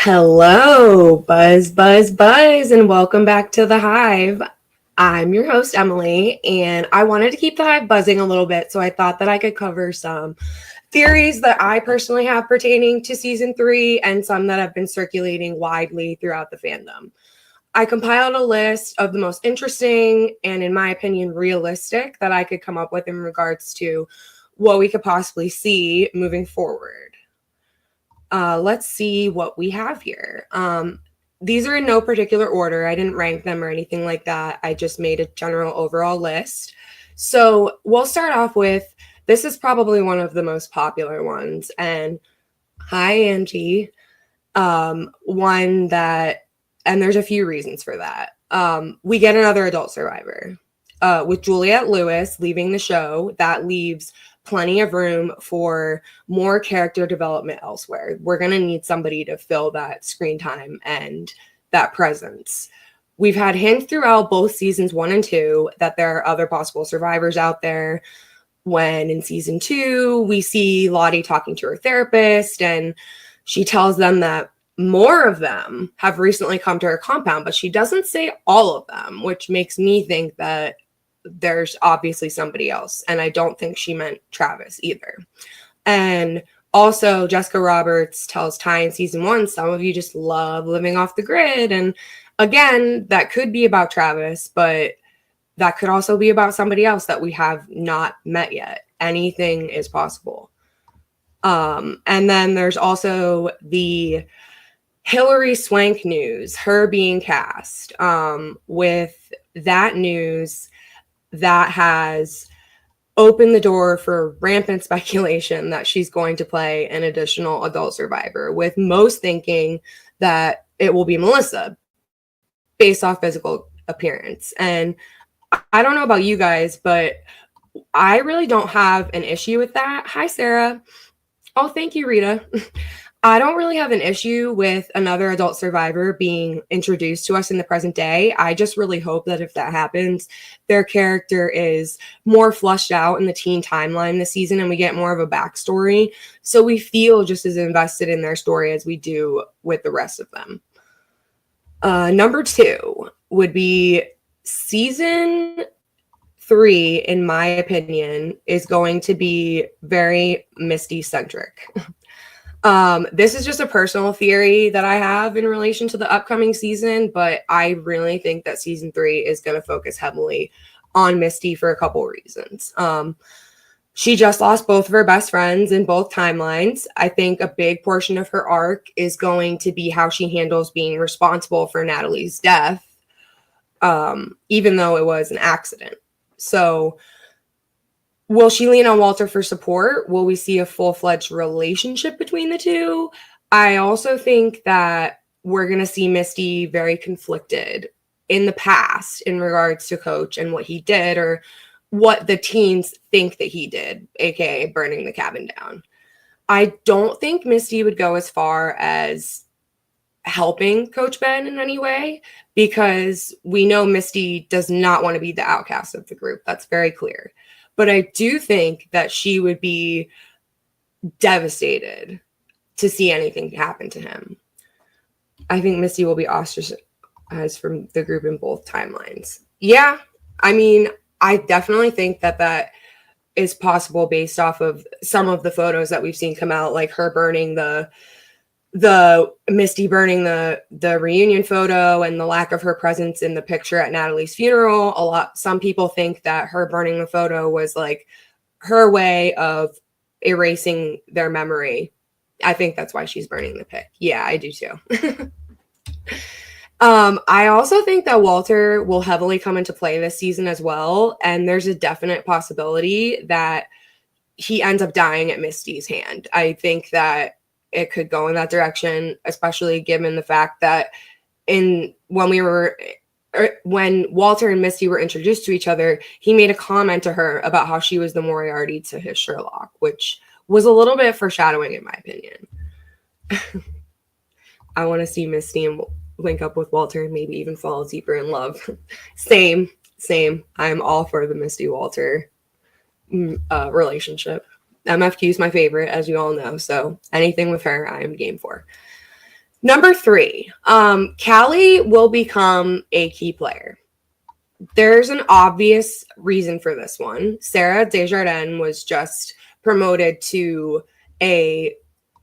Hello, buzz, buzz, buzz, and welcome back to the Hive. I'm your host, Emily, and I wanted to keep the Hive buzzing a little bit, so I thought that I could cover some theories that I personally have pertaining to season 3 and some that have been circulating widely throughout the fandom. I compiled a list of the most interesting and, in my opinion, realistic that I could come up with in regards to what we could possibly see moving forward. Let's see what we have here. These are in no particular order. I didn't rank them or anything like that. I just made a general overall list. So we'll start off with, this is probably one of the most popular ones. And hi, Angie. One that, and there's a few reasons for that. We get another adult survivor. With Juliette Lewis leaving the show, that leaves plenty of room for more character development elsewhere. We're going to need somebody to fill that screen time and that presence. We've had hints throughout both seasons 1 and 2 that there are other possible survivors out there. When in season 2, we see Lottie talking to her therapist, and she tells them that more of them have recently come to her compound, but she doesn't say all of them, which makes me think that there's obviously somebody else. And I don't think she meant Travis either. And also, Jessica Roberts tells Ty in season 1, some of you just love living off the grid. And again, that could be about Travis, but that could also be about somebody else that we have not met yet. Anything is possible. And then there's also the Hillary Swank news, her being cast. With that news, that has opened the door for rampant speculation that she's going to play an additional adult survivor, with most thinking that it will be Melissa based off physical appearance. And I don't know about you guys, but I really don't have an issue with that. Hi, Sarah. Oh, thank you, Rita. I don't really have an issue with another adult survivor being introduced to us in the present day. I just really hope that if that happens, their character is more fleshed out in the teen timeline this season and we get more of a backstory, so we feel just as invested in their story as we do with the rest of them. Number 2 would be season 3, in my opinion, is going to be very Misty-centric. This is just a personal theory that I have in relation to the upcoming season, but I really think that season 3 is going to focus heavily on Misty for a couple reasons. She just lost both of her best friends in both timelines. I think a big portion of her arc is going to be how she handles being responsible for Natalie's death, even though it was an accident. So will she lean on Walter for support? Will we see a full-fledged relationship between the two? I also think that we're going to see Misty very conflicted in the past in regards to Coach and what he did, or what the teens think that he did, aka burning the cabin down. I don't think Misty would go as far as helping Coach Ben in any way, because we know Misty does not want to be the outcast of the group. That's very clear. But I do think that she would be devastated to see anything happen to him. I think Misty will be ostracized from the group in both timelines. Yeah, I mean, I definitely think that that is possible based off of some of the photos that we've seen come out, like her burning the Misty burning the reunion photo and the lack of her presence in the picture at Natalie's funeral. Some people think that her burning the photo was like her way of erasing their memory. I think that's why she's burning the pic. Yeah, I do too. I also think that Walter will heavily come into play this season as well, and there's a definite possibility that he ends up dying at Misty's hand. I think that it could go in that direction, especially given the fact that when Walter and Misty were introduced to each other, he made a comment to her about how she was the Moriarty to his Sherlock, which was a little bit foreshadowing in my opinion. I want to see Misty and link up with Walter and maybe even fall deeper in love. Same. I'm all for the Misty Walter relationship. MFQ is my favorite, as you all know, so anything with her I am game for. Number 3, Callie will become a key player. There's an obvious reason for this one. Sarah Desjardins was just promoted to a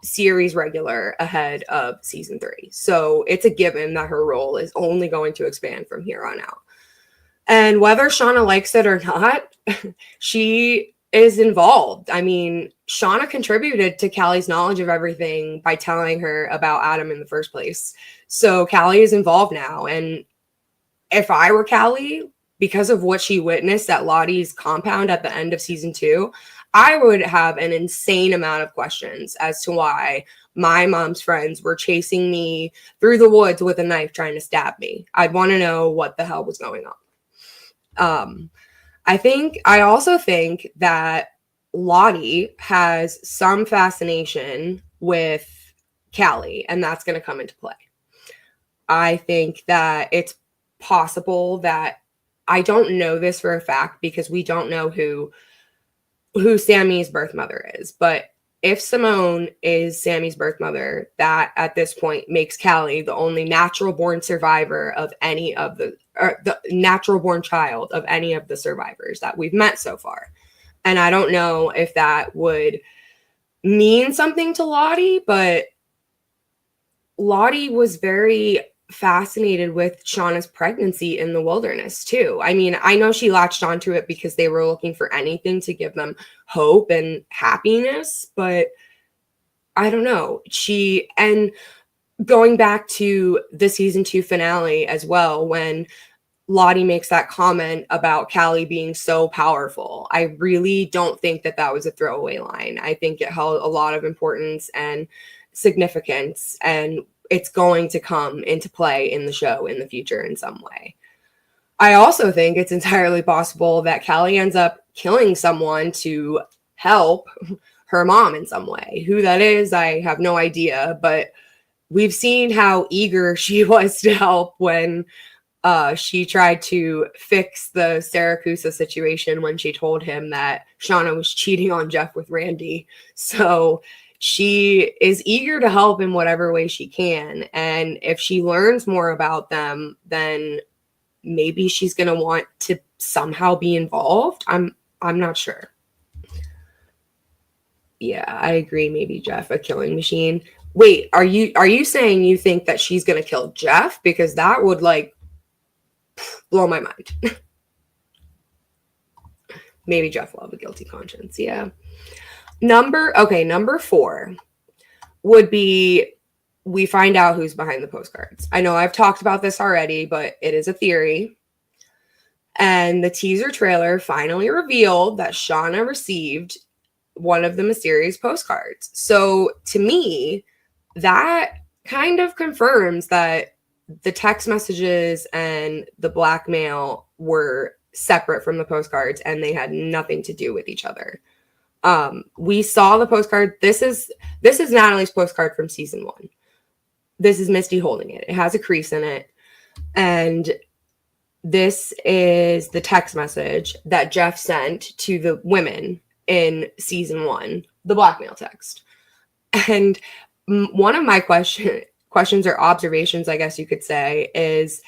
series regular ahead of season 3. So it's a given that her role is only going to expand from here on out. And whether Shauna likes it or not, she is involved. I mean, Shauna contributed to Callie's knowledge of everything by telling her about Adam in the first place. So Callie is involved now. And if I were Callie, because of what she witnessed at Lottie's compound at the end of season 2, I would have an insane amount of questions as to why my mom's friends were chasing me through the woods with a knife trying to stab me. I'd want to know what the hell was going on. I also think that Lottie has some fascination with Callie, and that's going to come into play. I think that it's possible that, I don't know this for a fact because we don't know who Sammy's birth mother is, but if Simone is Sammy's birth mother, that at this point makes Callie the only natural born survivor of any of the natural born child of any of the survivors that we've met so far. And I don't know if that would mean something to Lottie, but Lottie was very fascinated with Shauna's pregnancy in the wilderness too. I mean, I know she latched onto it because they were looking for anything to give them hope and happiness, but I don't know. And going back to the season 2 finale as well, when Lottie makes that comment about Callie being so powerful, I really don't think that that was a throwaway line. I think it held a lot of importance and significance, and it's going to come into play in the show in the future in some way. I also think it's entirely possible that Callie ends up killing someone to help her mom in some way. Who that is, I have no idea, but we've seen how eager she was to help when she tried to fix the Saracusa situation when she told him that Shauna was cheating on Jeff with Randy. So she is eager to help in whatever way she can. And if she learns more about them, then maybe she's going to want to somehow be involved. I'm not sure. Yeah, I agree. Maybe Jeff, a killing machine. Wait, are you saying you think that she's going to kill Jeff? Because that would blow my mind. Maybe Jeff will have a guilty conscience. Yeah. Number 4 would be, we find out who's behind the postcards. I know I've talked about this already, but it is a theory. And the teaser trailer finally revealed that Shauna received one of the mysterious postcards. So to me, that kind of confirms that the text messages and the blackmail were separate from the postcards and they had nothing to do with each other. We saw the postcard. This is Natalie's postcard from season 1. This is Misty holding it. It has a crease in it. And this is the text message that Jeff sent to the women in season 1, the blackmail text. And one of my questions or observations, I guess you could say, is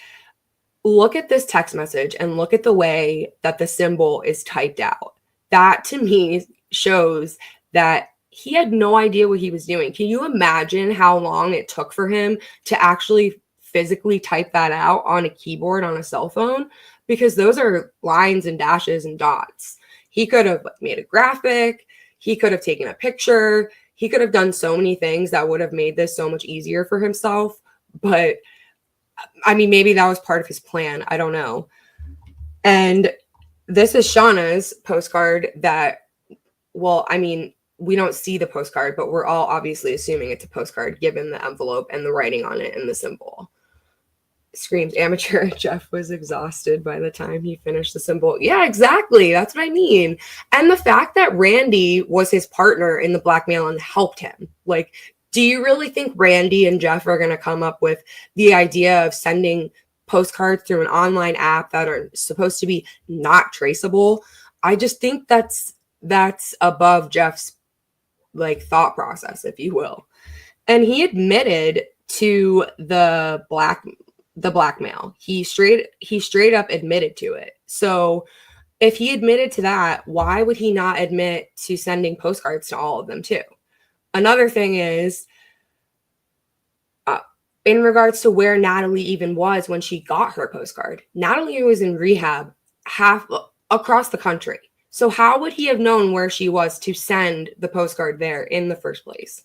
look at this text message and look at the way that the symbol is typed out. That to me shows that he had no idea what he was doing. Can you imagine how long it took for him to actually physically type that out on a keyboard on a cell phone? Because those are lines and dashes and dots. He could have made a graphic. He could have taken a picture. He could have done so many things that would have made this so much easier for himself. But I mean, maybe that was part of his plan. I don't know. And this is Shauna's postcard that, well, I mean, we don't see the postcard, but we're all obviously assuming it's a postcard given the envelope and the writing on it and the symbol. Screams amateur. Jeff was exhausted by the time he finished the symbol. Yeah, exactly. That's what I mean. And the fact that Randy was his partner in the blackmail and helped him. Like, do you really think Randy and Jeff are going to come up with the idea of sending postcards through an online app that are supposed to be not traceable? I just think that's above Jeff's thought process, if you will. And he admitted to the blackmail. He straight up admitted to it. So if he admitted to that, why would he not admit to sending postcards to all of them too? Another thing is, in regards to where Natalie even was when she got her postcard, Natalie was in rehab half across the country. So how would he have known where she was to send the postcard there in the first place?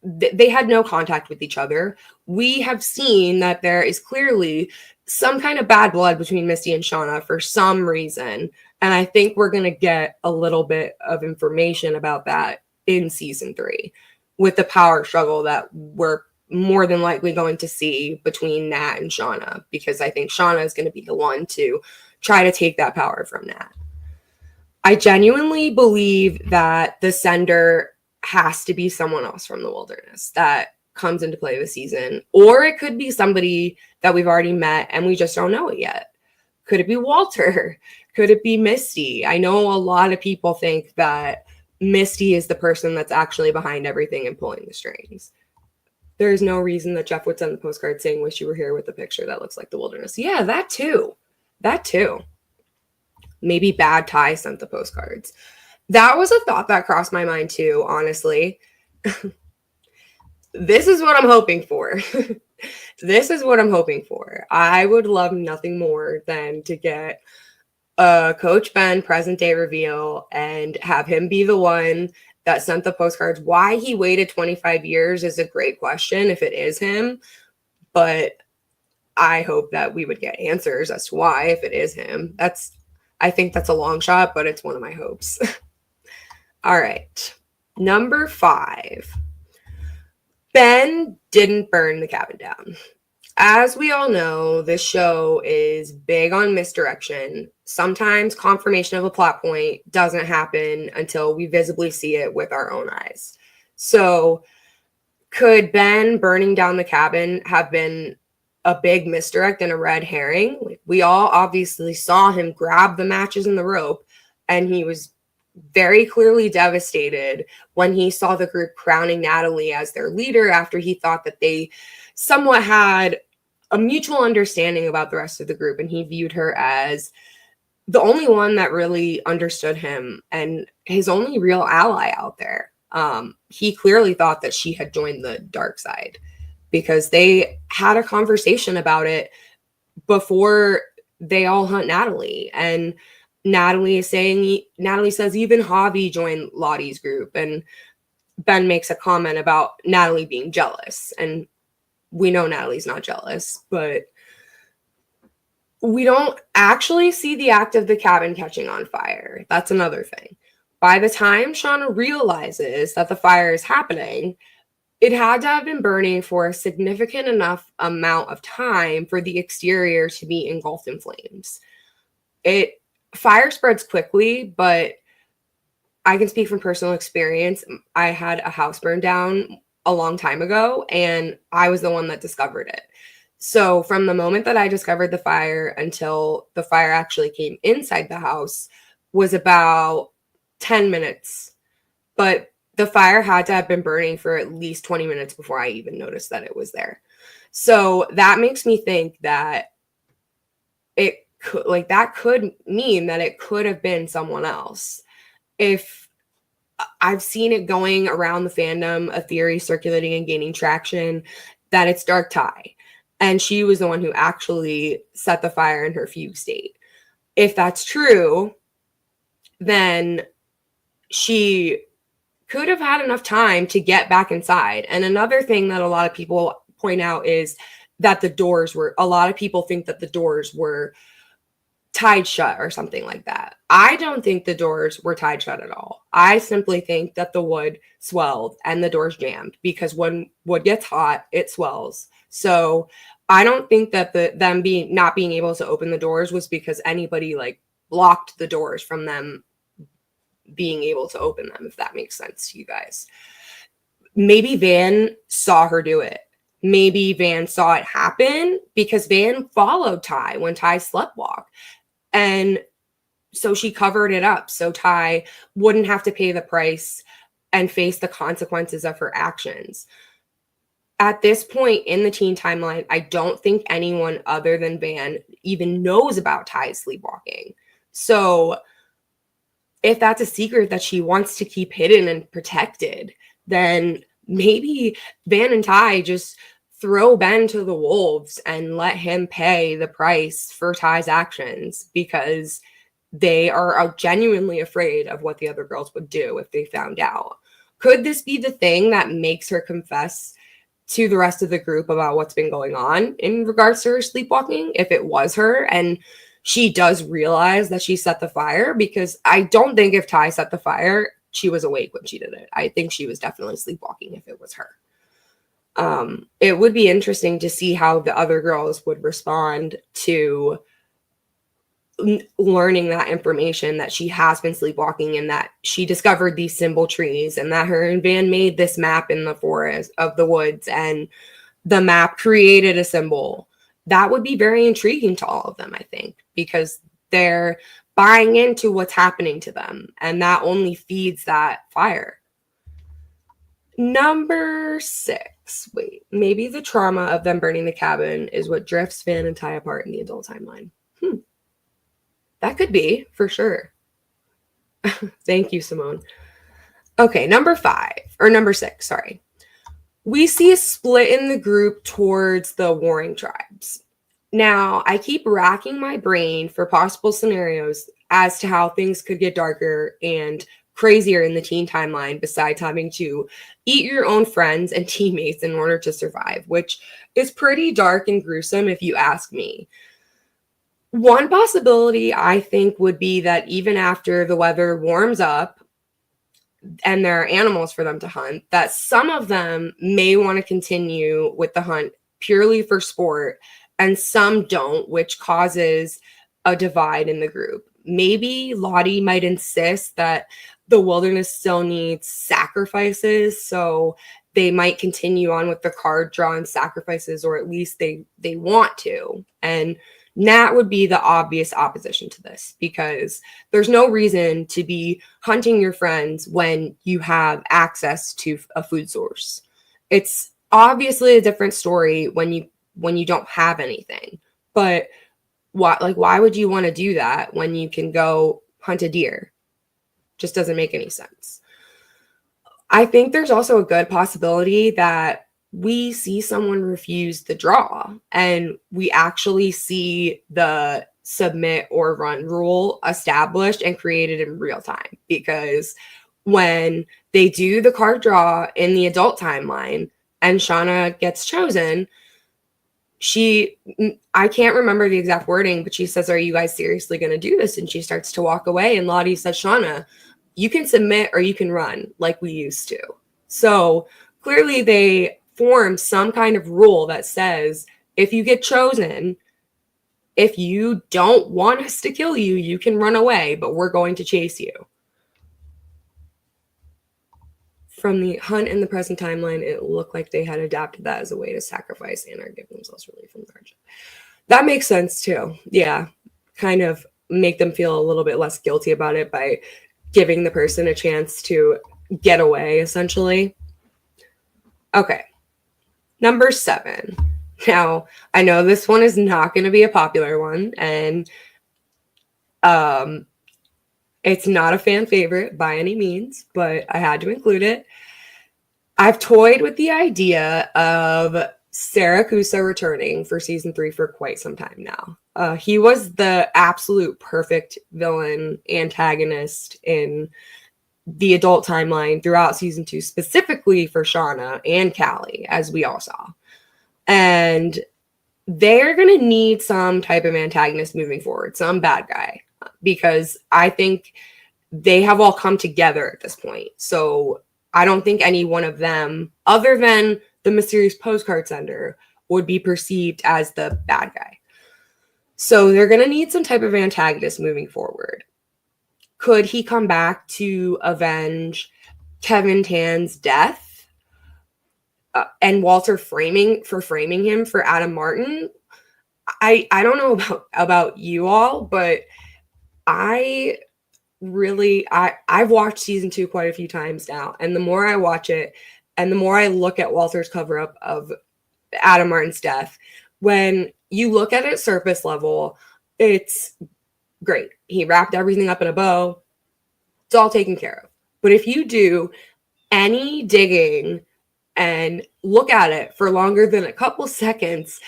They had no contact with each other. We have seen that there is clearly some kind of bad blood between Misty and Shauna for some reason. And I think we're going to get a little bit of information about that in season 3 with the power struggle that we're more than likely going to see between Nat and Shauna, because I think Shauna is going to be the one to try to take that power from Nat. I genuinely believe that the sender has to be someone else from the wilderness that comes into play this season, or it could be somebody that we've already met and we just don't know it yet. Could it be Walter? Could it be Misty? I know a lot of people think that Misty is the person that's actually behind everything and pulling the strings. There is no reason that Jeff would send the postcard saying, "Wish you were here," with a picture that looks like the wilderness. Yeah, that too. Maybe Bad Ty sent the postcards. That was a thought that crossed my mind too, honestly. This is what I'm hoping for. I would love nothing more than to get a Coach Ben present day reveal and have him be the one that sent the postcards. Why he waited 25 years is a great question if it is him, but I hope that we would get answers as to why if it is him. I think that's a long shot, but it's one of my hopes. All right. Number 5. Ben didn't burn the cabin down. As we all know, this show is big on misdirection. Sometimes confirmation of a plot point doesn't happen until we visibly see it with our own eyes. So could Ben burning down the cabin have been a big misdirect and a red herring? Like, we all obviously saw him grab the matches and the rope, and he was very clearly devastated when he saw the group crowning Natalie as their leader after he thought that they somewhat had a mutual understanding about the rest of the group, and he viewed her as the only one that really understood him and his only real ally out there. He clearly thought that she had joined the dark side because they had a conversation about it before they all hunt Natalie, and Natalie says even Javi joined Lottie's group, and Ben makes a comment about Natalie being jealous, and we know Natalie's not jealous, but we don't actually see the act of the cabin catching on fire. That's another thing. By the time Shauna realizes that the fire is happening, it had to have been burning for a significant enough amount of time for the exterior to be engulfed in flames. Fire spreads quickly, but I can speak from personal experience. I had a house burn down a long time ago, and I was the one that discovered it. So from the moment that I discovered the fire until the fire actually came inside the house was about 10 minutes. But the fire had to have been burning for at least 20 minutes before I even noticed that it was there. So that makes me think that that could mean that it could have been someone else. If I've seen it going around the fandom, a theory circulating and gaining traction that it's Dark Ty, and she was the one who actually set the fire in her fugue state. If that's true, then she could have had enough time to get back inside. And another thing that a lot of people point out is that a lot of people think that the doors were tied shut or something like that. I don't think the doors were tied shut at all. I simply think that the wood swelled and the doors jammed, because when wood gets hot, it swells. So I don't think that them not being able to open the doors was because anybody blocked the doors from them being able to open them, if that makes sense to you guys. Maybe Van saw her do it. Maybe Van saw it happen because Van followed Ty when Ty sleptwalked. And so she covered it up so Ty wouldn't have to pay the price and face the consequences of her actions. At this point in the teen timeline, I don't think anyone other than Van even knows about Ty's sleepwalking. So if that's a secret that she wants to keep hidden and protected, then maybe Van and Ty just throw Ben to the wolves and let him pay the price for Ty's actions, because they are genuinely afraid of what the other girls would do if they found out. Could this be the thing that makes her confess to the rest of the group about what's been going on in regards to her sleepwalking, if it was her and she does realize that she set the fire? Because I don't think if Ty set the fire, she was awake when she did it. I think she was definitely sleepwalking if it was her. It would be interesting to see how the other girls would respond to learning that information, that she has been sleepwalking and that she discovered these symbol trees and that her and Van made this map in the forest of the woods and the map created a symbol. That would be very intriguing to all of them, I think, because they're buying into what's happening to them, and that only feeds that fire. Number 6. Wait, maybe the trauma of them burning the cabin is what drifts Van and Ty apart in the adult timeline. That could be, for sure. Thank you, Simone. Okay, number 6, sorry. We see a split in the group towards the warring tribes. Now, I keep racking my brain for possible scenarios as to how things could get darker and crazier in the teen timeline, besides having to eat your own friends and teammates in order to survive, which is pretty dark and gruesome if you ask me. One possibility, I think, would be that even after the weather warms up and there are animals for them to hunt, that some of them may want to continue with the hunt purely for sport, and some don't, which causes a divide in the group. Maybe Lottie might insist that the wilderness still needs sacrifices, so they might continue on with the card draw and sacrifices, or at least they want to. And Nat would be the obvious opposition to this, because there's no reason to be hunting your friends when you have access to a food source. It's obviously a different story when you don't have anything. But why would you want to do that when you can go hunt a deer? Just doesn't make any sense. I think there's also a good possibility that we see someone refuse the draw and we actually see the submit or run rule established and created in real time. Because when they do the card draw in the adult timeline and Shauna gets chosen, I can't remember the exact wording, but she says, "Are you guys seriously going to do this?" And she starts to walk away. And Lottie says, "Shauna, you can submit or you can run like we used to." So clearly they formed some kind of rule that says, if you get chosen, if you don't want us to kill you, you can run away, but we're going to chase you. From the hunt in the present timeline, it looked like they had adapted that as a way to sacrifice and or give themselves relief from the hardship. That makes sense too. Yeah, kind of make them feel a little bit less guilty about it by giving the person a chance to get away, essentially. Okay. Number 7. Now, I know this one is not going to be a popular one, and it's not a fan favorite by any means, but I had to include it. I've toyed with the idea of Saracusa returning for season 3 for quite some time now. He was the absolute perfect villain antagonist in the adult timeline throughout season 2, specifically for Shauna and Callie, as we all saw. And they're going to need some type of antagonist moving forward, some bad guy, because I think they have all come together at this point. So I don't think any one of them, other than the mysterious postcard sender, would be perceived as the bad guy. So they're going to need some type of antagonist moving forward. Could he come back to avenge Kevin Tan's death and Walter framing him for Adam Martin? I don't know about you all, but I've watched season 2 quite a few times now, and the more I watch it, and the more I look at Walter's cover-up of Adam Martin's death, when you look at it surface level, it's great. He wrapped everything up in a bow. It's all taken care of. But if you do any digging and look at it for longer than a couple seconds,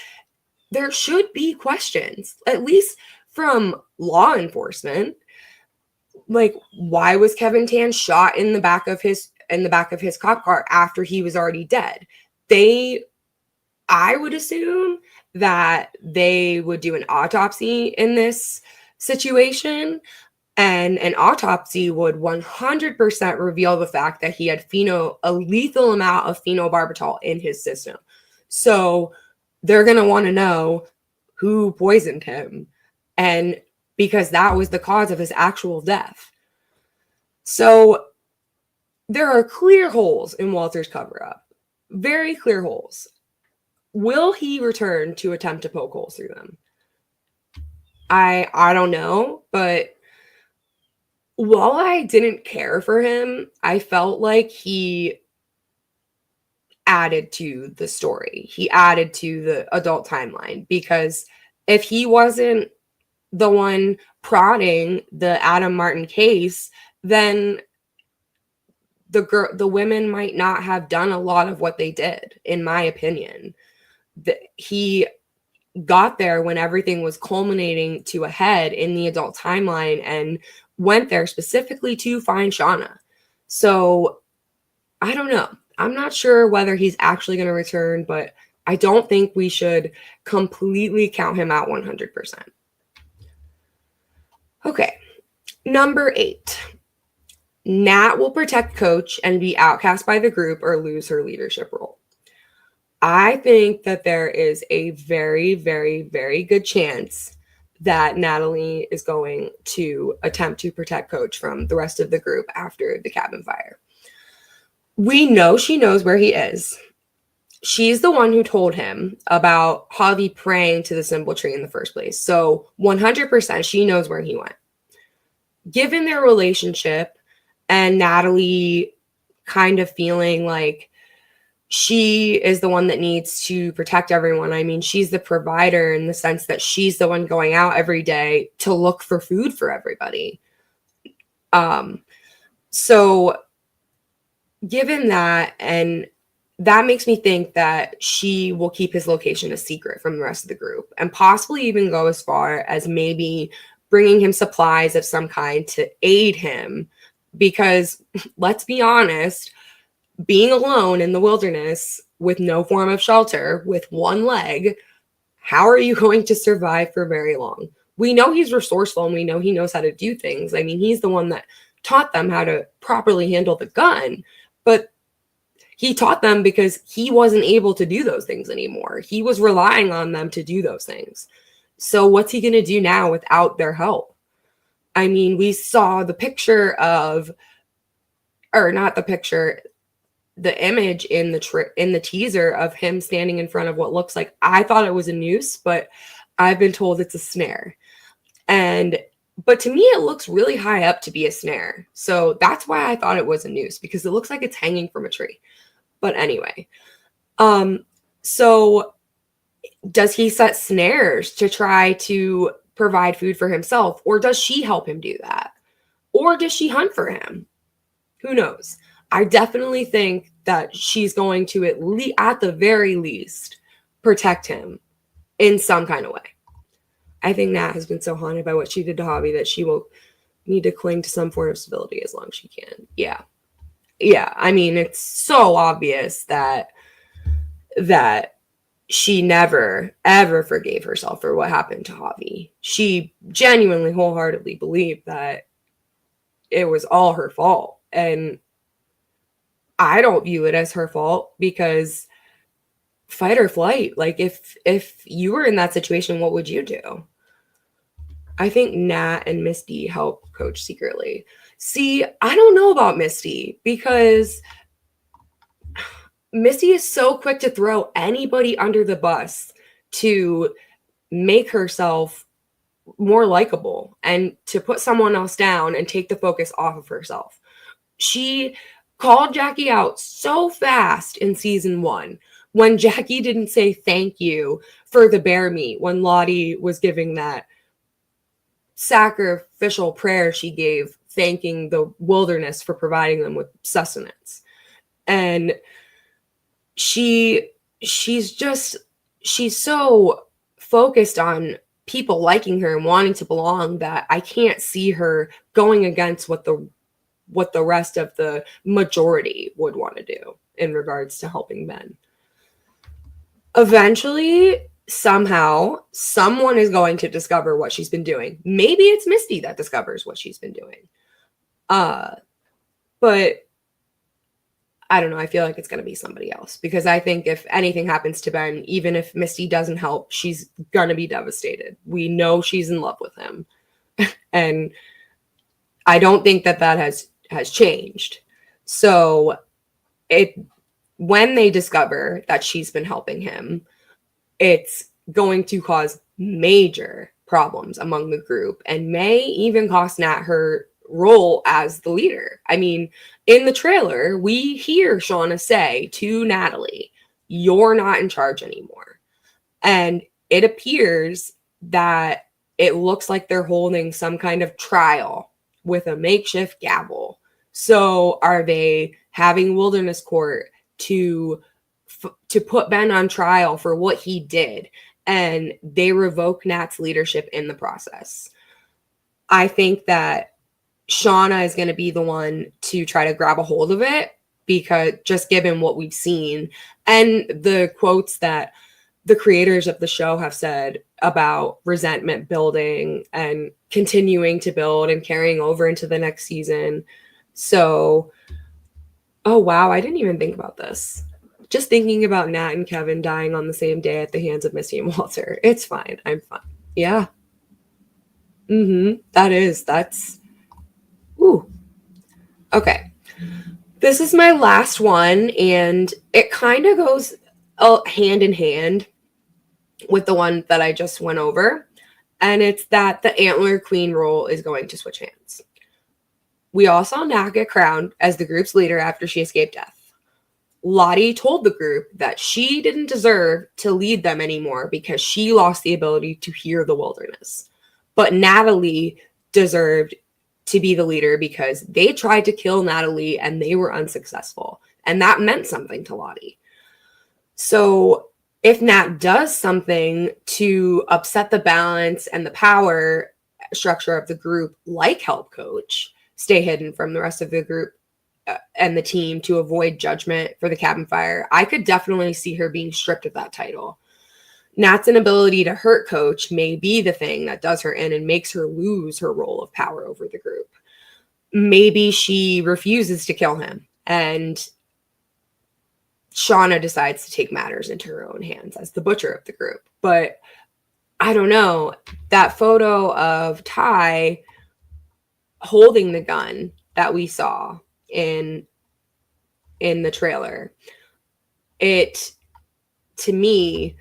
there should be questions, at least from law enforcement. Like, why was Kevin Tan shot in the back of his cop car after he was already dead? I would assume that they would do an autopsy in this situation, and an autopsy would 100% reveal the fact that he had a lethal amount of phenobarbital in his system. So they're going to want to know who poisoned him, and because that was the cause of his actual death. So there are clear holes in Walter's cover-up. Very clear holes. Will he return to attempt to poke holes through them? I don't know, but while I didn't care for him, I felt like he added to the story. He added to the adult timeline, because if he wasn't the one prodding the Adam Martin case, then the women might not have done a lot of what they did, in my opinion. He got there when everything was culminating to a head in the adult timeline, and went there specifically to find Shauna. So I don't know. I'm not sure whether he's actually going to return, but I don't think we should completely count him out 100%. Okay, number 8. Nat will protect Coach and be outcast by the group or lose her leadership role. I think that there is a very, very, very good chance that Natalie is going to attempt to protect Coach from the rest of the group after the cabin fire. We know she knows where he is. She's the one who told him about Javi praying to the symbol tree in the first place. So 100% she knows where he went. Given their relationship and Natalie kind of feeling like she is the one that needs to protect everyone. I mean, she's the provider in the sense that she's the one going out every day to look for food for everybody. So given that, and that makes me think that she will keep his location a secret from the rest of the group, and possibly even go as far as maybe bringing him supplies of some kind to aid him. Because let's be honest, being alone in the wilderness with no form of shelter, with one leg, how are you going to survive for very long? We know he's resourceful and we know he knows how to do things. I mean, he's the one that taught them how to properly handle the gun, but he taught them because he wasn't able to do those things anymore. He was relying on them to do those things. So what's he going to do now without their help? I mean, we saw the picture of, or not the picture, the image in the teaser of him standing in front of what looks like, I thought it was a noose, but I've been told it's a snare. But to me, it looks really high up to be a snare. So that's why I thought it was a noose, because it looks like it's hanging from a tree. But anyway, so does he set snares to try to provide food for himself, or does she help him do that? Or does she hunt for him? Who knows? I definitely think that she's going to at the very least protect him in some kind of way. I think Nat has been so haunted by what she did to Javi that she will need to cling to some form of stability as long as she can. Yeah. I mean, it's so obvious that she never, ever forgave herself for what happened to Javi. She genuinely, wholeheartedly believed that it was all her fault. And I don't view it as her fault, because fight or flight. Like, if you were in that situation, what would you do? I think Nat and Misty help Coach secretly. See, I don't know about Misty, because Misty is so quick to throw anybody under the bus to make herself more likable and to put someone else down and take the focus off of herself. She called Jackie out so fast in season 1 when Jackie didn't say thank you for the bear meat when Lottie was giving that sacrificial prayer she gave, thanking the wilderness for providing them with sustenance. And she's so focused on people liking her and wanting to belong that I can't see her going against what the rest of the majority would want to do in regards to helping men. Eventually, somehow, someone is going to discover what she's been doing. Maybe it's Misty that discovers what she's been doing. But I don't know. I feel like it's going to be somebody else because I think if anything happens to Ben, even if Misty doesn't help, she's going to be devastated. We know she's in love with him. And I don't think that has changed. So when they discover that she's been helping him, it's going to cause major problems among the group and may even cost Nat her role as the leader. I mean, in the trailer, we hear Shauna say to Natalie, "You're not in charge anymore." And it appears that it looks like they're holding some kind of trial with a makeshift gavel. So are they having wilderness court to put Ben on trial for what he did, and they revoke Nat's leadership in the process? I think that Shauna is going to be the one to try to grab a hold of it, because just given what we've seen and the quotes that the creators of the show have said about resentment building and continuing to build and carrying over into the next season. So, oh wow, I didn't even think about this. Just thinking about Nat and Kevin dying on the same day at the hands of Misty and Walter. It's fine. I'm fine. Yeah. That's ooh. Okay. This is my last one, and it kind of goes hand in hand with the one that I just went over. And it's that the Antler Queen role is going to switch hands. We all saw Nat get crowned as the group's leader after she escaped death. Lottie told the group that she didn't deserve to lead them anymore because she lost the ability to hear the wilderness. But Natalie deserved to be the leader because they tried to kill Natalie and they were unsuccessful. And that meant something to Lottie. So if Nat does something to upset the balance and the power structure of the group, like help coach, stay hidden from the rest of the group and the team to avoid judgment for the cabin fire, I could definitely see her being stripped of that title. Nat's inability to hurt coach may be the thing that does her in and makes her lose her role of power over the group. Maybe she refuses to kill him and Shauna decides to take matters into her own hands as the butcher of the group. But I don't know, that photo of Ty holding the gun that we saw in the trailer, it to me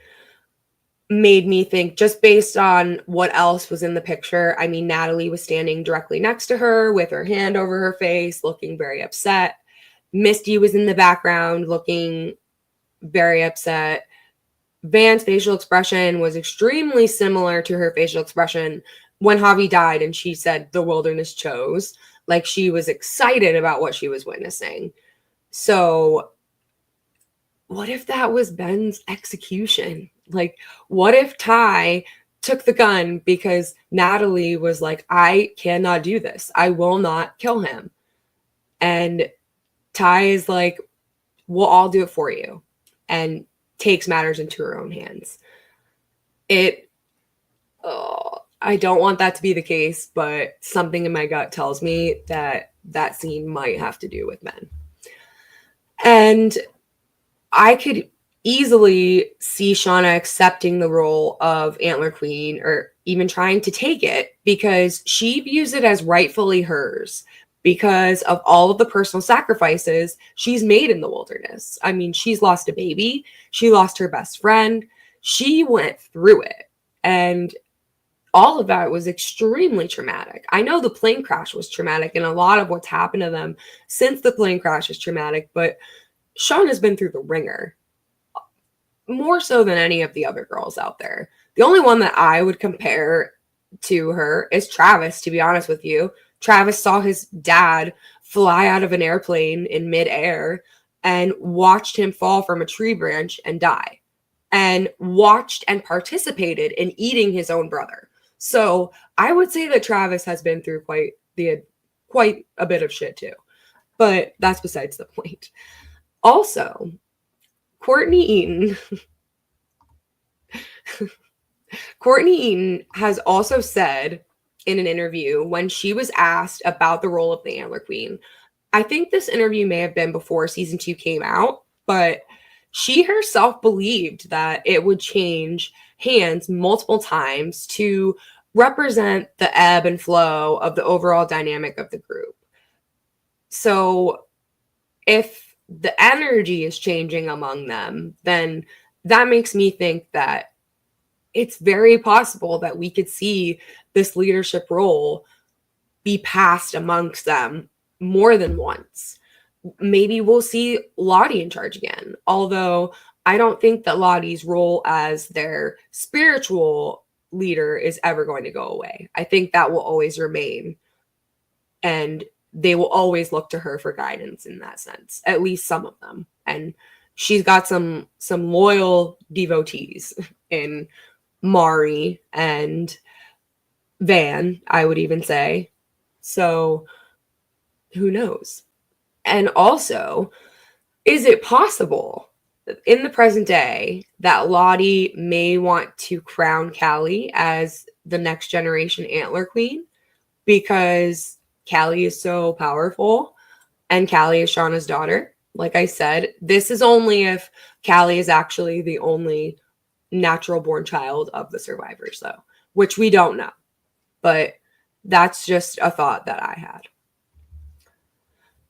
made me think, just based on what else was in the picture. I mean, Natalie was standing directly next to her with her hand over her face, looking very upset. Misty was in the background looking very upset. Van's facial expression was extremely similar to her facial expression when Javi died and she said the wilderness chose. Like, she was excited about what she was witnessing. So what if that was Ben's execution? Like, what if Ty took the gun because Natalie was like, I cannot do this. I will not kill him. And Ty is like, well, I'll do it for you, and takes matters into her own hands. I don't want that to be the case, but something in my gut tells me that that scene might have to do with men. And I could easily see Shauna accepting the role of Antler Queen, or even trying to take it, because she views it as rightfully hers because of all of the personal sacrifices she's made in the wilderness. I mean, she's lost a baby. She lost her best friend. She went through it. And all of that was extremely traumatic. I know the plane crash was traumatic, and a lot of what's happened to them since the plane crash is traumatic, but Shawn has been through the ringer more so than any of the other girls out there. The only one that I would compare to her is Travis, to be honest with you. Travis saw his dad fly out of an airplane in midair and watched him fall from a tree branch and die, and watched and participated in eating his own brother. So I would say that Travis has been through quite a bit of shit too. But that's besides the point. Also, Courtney Eaton Courtney Eaton has also said in an interview when she was asked about the role of the Antler Queen. I think this interview may have been before season 2 came out, but she herself believed that it would change hands multiple times to represent the ebb and flow of the overall dynamic of the group. So if the energy is changing among them, then that makes me think that it's very possible that we could see this leadership role be passed amongst them more than once. Maybe we'll see Lottie in charge again, although I don't think that Lottie's role as their spiritual leader is ever going to go away. I think that will always remain, and they will always look to her for guidance in that sense, at least some of them. And she's got some loyal devotees in Mari and Van, I would even say. So who knows? And also, is it possible in the present day that Lottie may want to crown Callie as the next generation Antler Queen because Callie is so powerful and Callie is Shauna's daughter? Like I said, this is only if Callie is actually the only natural born child of the survivors, though, which we don't know. But that's just a thought that I had.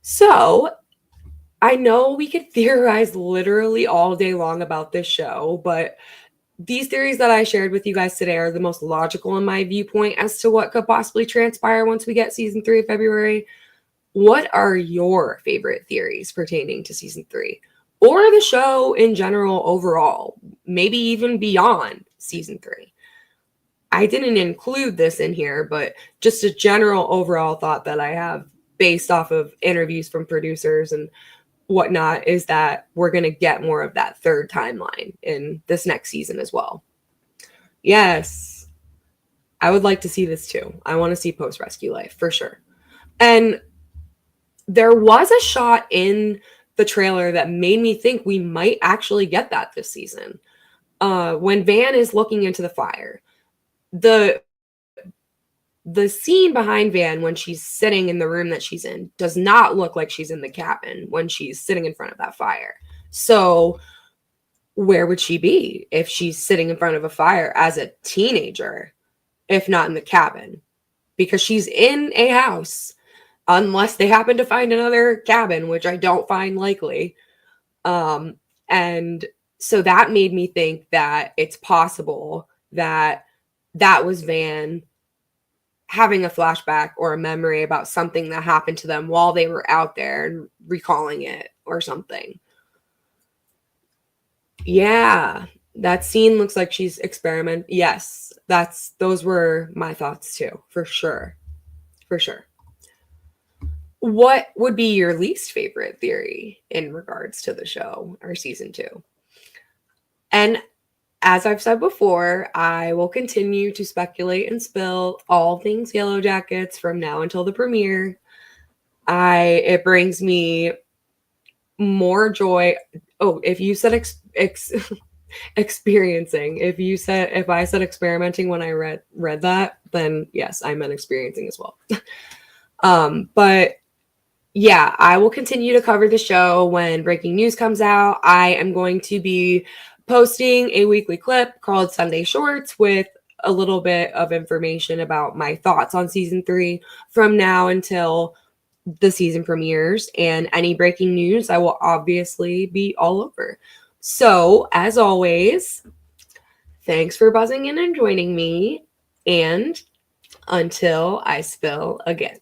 So I know we could theorize literally all day long about this show, but these theories that I shared with you guys today are the most logical in my viewpoint as to what could possibly transpire once we get season 3 of February. What are your favorite theories pertaining to season 3 or the show in general overall, maybe even beyond season 3? I didn't include this in here, but just a general overall thought that I have based off of interviews from producers and whatnot is that we're going to get more of that third timeline in this next season as well. Yes, I would like to see this too. I want to see post-rescue life for sure. And there was a shot in the trailer that made me think we might actually get that this season. When Van is looking into the fire, the scene behind Van when she's sitting in the room that she's in does not look like she's in the cabin when she's sitting in front of that fire. So where would she be if she's sitting in front of a fire as a teenager, if not in the cabin? Because she's in a house, unless they happen to find another cabin, which I don't find likely. And so that made me think that it's possible that that was Van having a flashback or a memory about something that happened to them while they were out there and recalling it or something. Yeah, that scene looks like she's experimenting. Yes, those were my thoughts too, for sure. For sure. What would be your least favorite theory in regards to the show or season 2? And as I've said before, I will continue to speculate and spill all things Yellowjackets from now until the premiere. It brings me more joy. Oh, if you said experiencing, if I said experimenting when I read that, then yes, I meant experiencing as well. But yeah, I will continue to cover the show when breaking news comes out. I am going to be posting a weekly clip called Sunday Shorts with a little bit of information about my thoughts on season 3 from now until the season premieres, and any breaking news I will obviously be all over. So as always, thanks for buzzing in and joining me. And until I spill again.